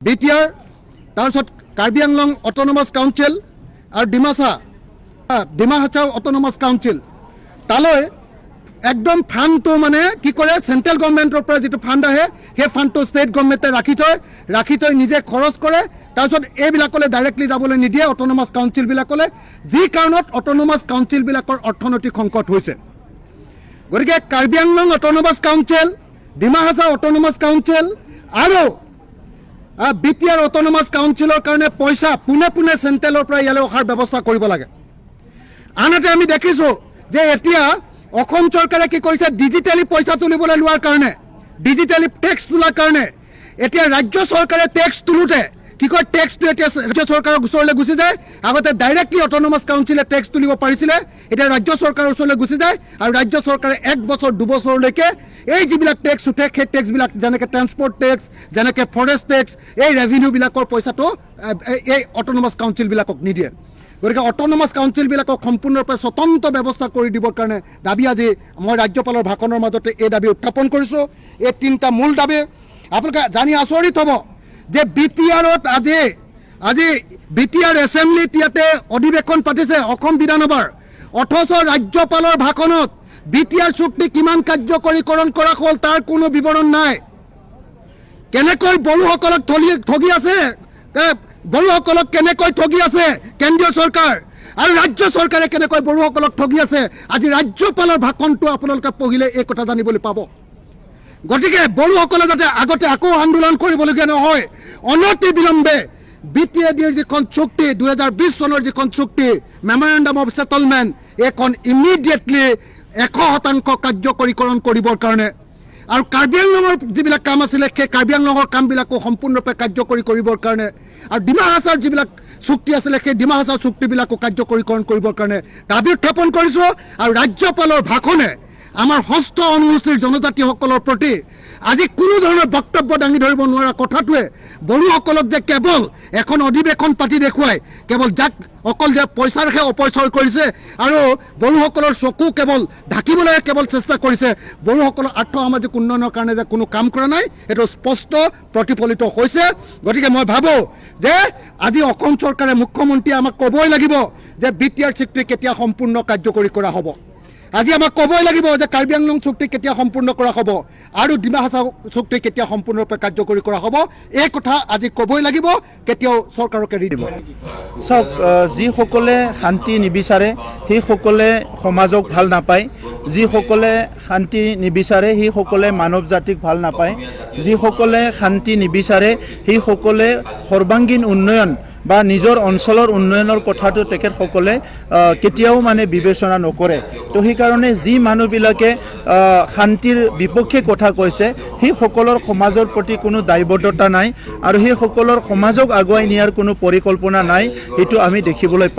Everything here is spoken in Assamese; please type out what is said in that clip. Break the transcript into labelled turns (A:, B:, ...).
A: BTR তাৰপিছত কাৰ্বি আংলং অট'নমাছ কাউন্সিল আৰু ডিমা হাছাও অট'নমাছ কাউন্সিল তালৈ একদম ফাণ্ডটো মানে কি কৰে চেণ্ট্ৰেল গভৰ্ণমেণ্টৰ পৰা যিটো ফাণ্ড আহে সেই ফাণ্ডটো ষ্টেট গভৰ্ণমেণ্টে ৰাখি থৈ নিজে খৰচ কৰে তাৰপিছত এইবিলাকলৈ ডাইৰেক্টলি যাবলৈ নিদিয়ে অট'নমাছ কাউন্সিলবিলাকলৈ যি কাৰণত অট'নমাছ কাউন্সিলবিলাকৰ অৰ্থনৈতিক সংকট হৈছে গতিকে Karbi Anglong autonomous council Dima Hasao autonomous council আৰু BTR অট'নমাছ কাউন্সিলৰ কাৰণে পইচা পোনে চেণ্ট্ৰেলৰ পৰা ইয়ালৈ অহাৰ ব্যৱস্থা কৰিব লাগে আনহাতে আমি দেখিছোঁ যে এতিয়া অসম চৰকাৰে কি কৰিছে ডিজিটেলি পইচা তুলিবলৈ লোৱাৰ কাৰণে ডিজিটেলি টেক্স তোলাৰ কাৰণে এতিয়া ৰাজ্য চৰকাৰে টেক্স তোলোতে কি কয় টেক্সটো এতিয়া ৰাজ্য চৰকাৰৰ ওচৰলৈ গুচি যায় আগতে ডাইৰেক্টলি অট'নমাছ কাউন্সিলে টেক্স তুলিব পাৰিছিলে এতিয়া ৰাজ্য চৰকাৰৰ ওচৰলৈ গুচি যায় আৰু ৰাজ্য চৰকাৰে 1 বছৰ 2 বছৰলৈকে এই যিবিলাক টেক্স উঠে সেই টেক্সবিলাক যেনেকৈ ট্ৰান্সপৰ্ট টেক্স যেনেকৈ ফৰেষ্ট টেক্স এই ৰেভিনিউবিলাকৰ পইচাটো এই অট'নমাছ কাউন্সিলবিলাকক নিদিয়ে গতিকে অট'নমাছ কাউন্সিলবিলাকক সম্পূৰ্ণৰূপে স্বতন্ত্ৰ ব্যৱস্থা কৰি দিবৰ কাৰণে দাবী আজি মই ৰাজ্যপালৰ ভাষণৰ মাজতে এই দাবী উত্থাপন কৰিছোঁ এই 3টা মূল দাবী আপোনালোকে জানি আচৰিত হ'ব যে BTRত আজি BTR এছেম্বলিত ইয়াতে অধিৱেশন পাতিছে অসম বিধানসভাৰ অথচ ৰাজ্যপালৰ ভাষণত BTR চুক্তি কিমান কাৰ্যকৰীকৰণ কৰা হ'ল তাৰ কোনো বিৱৰণ নাই কেনেকৈ বড়োসকলক ঠগি আছে বড়োসকলক কেনেকৈ ঠগি আছে কেন্দ্ৰীয় চৰকাৰ আৰু ৰাজ্য চৰকাৰে কেনেকৈ বড়োসকলক ঠগি আছে আজি ৰাজ্যপালৰ ভাষণটো আপোনালোকে পঢ়িলে এই কথা জানিবলৈ পাব গতিকে বড়োসকলে যাতে আগতে আকৌ আন্দোলন কৰিবলগীয়া নহয় অনতি বিলম্বে BTADৰ যিখন চুক্তি 2020 চনৰ যিখন চুক্তি মেমৰেণ্ডাম অফ সেটেলমেণ্ট এইখন ইমিডিয়েটলি 100% কাৰ্যকৰীকৰণ কৰিবৰ কাৰণে আৰু কাৰ্বি আংলঙৰ যিবিলাক কাম আছিলে সেই কাৰ্বি আংলঙৰ কামবিলাকো সম্পূৰ্ণৰূপে কাৰ্যকৰী কৰিবৰ কাৰণে আৰু ডিমা হাছাওৰ যিবিলাক চুক্তি আছিলে সেই ডিমা হাছাওৰ চুক্তিবিলাকো কাৰ্যকৰীকৰণ কৰিবৰ কাৰণে দাবী উত্থাপন কৰিছোঁ আৰু ৰাজ্যপালৰ ভাষণে আমাৰ ষষ্ঠ অনুসূচীৰ জনজাতিসকলৰ প্ৰতি আজি কোনো ধৰণৰ বক্তব্য দাঙি ধৰিব নোৱাৰা কথাটোৱে বড়োসকলক যে কেৱল এখন অধিৱেশন পাতি দেখুৱাই কেৱল যাক অকল যে পইচাৰহে অপচয় কৰিছে আৰু বড়োসকলৰ চকু কেৱল ঢাকিবলৈ কেৱল চেষ্টা কৰিছে বড়োসকলৰ আৰ্থসামাজিক উন্নয়নৰ কাৰণে যে কোনো কাম কৰা নাই এইটো স্পষ্ট প্ৰতিফলিত হৈছে গতিকে মই ভাবোঁ যে আজি অসম চৰকাৰে মুখ্যমন্ত্ৰীয়ে আমাক ক'বই লাগিব যে BTR চুক্তি কেতিয়া সম্পূৰ্ণ কাৰ্যকৰী কৰা হ'ব আজি আমাক ক'বই লাগিব যে কাৰ্বি আংলং চুক্তি কেতিয়া সম্পূৰ্ণ কৰা হ'ব আৰু ডিমা হাছাও চুক্তি কেতিয়া সম্পূৰ্ণৰূপে কাৰ্যকৰী কৰা হ'ব এই কথা আজি ক'বই লাগিব কেতিয়াও চৰকাৰকে এৰি দিব
B: চাওক যিসকলে শান্তি নিবিচাৰে সেইসকলে সমাজক ভাল নাপায় যিসকলে শান্তি নিবিচাৰে সেইসকলে মানৱ জাতিক ভাল নাপায় যিসকলে শান্তি নিবিচাৰে সেইসকলে সৰ্বাংগীন উন্নয়ন বা নিজৰ অঞ্চলৰ উন্নয়নৰ কথাটো তেখেতসকলে কেতিয়াও মানে বিবেচনা নকৰে তো সেইকাৰণে যি মানুহবিলাকে শান্তিৰ বিপক্ষে কথা কৈছে সেইসকলৰ সমাজৰ প্ৰতি কোনো দায়বদ্ধতা নাই আৰু সেইসকলৰ সমাজক আগুৱাই নিয়াৰ কোনো পৰিকল্পনা নাই সেইটো আমি দেখিবলৈ পাওঁ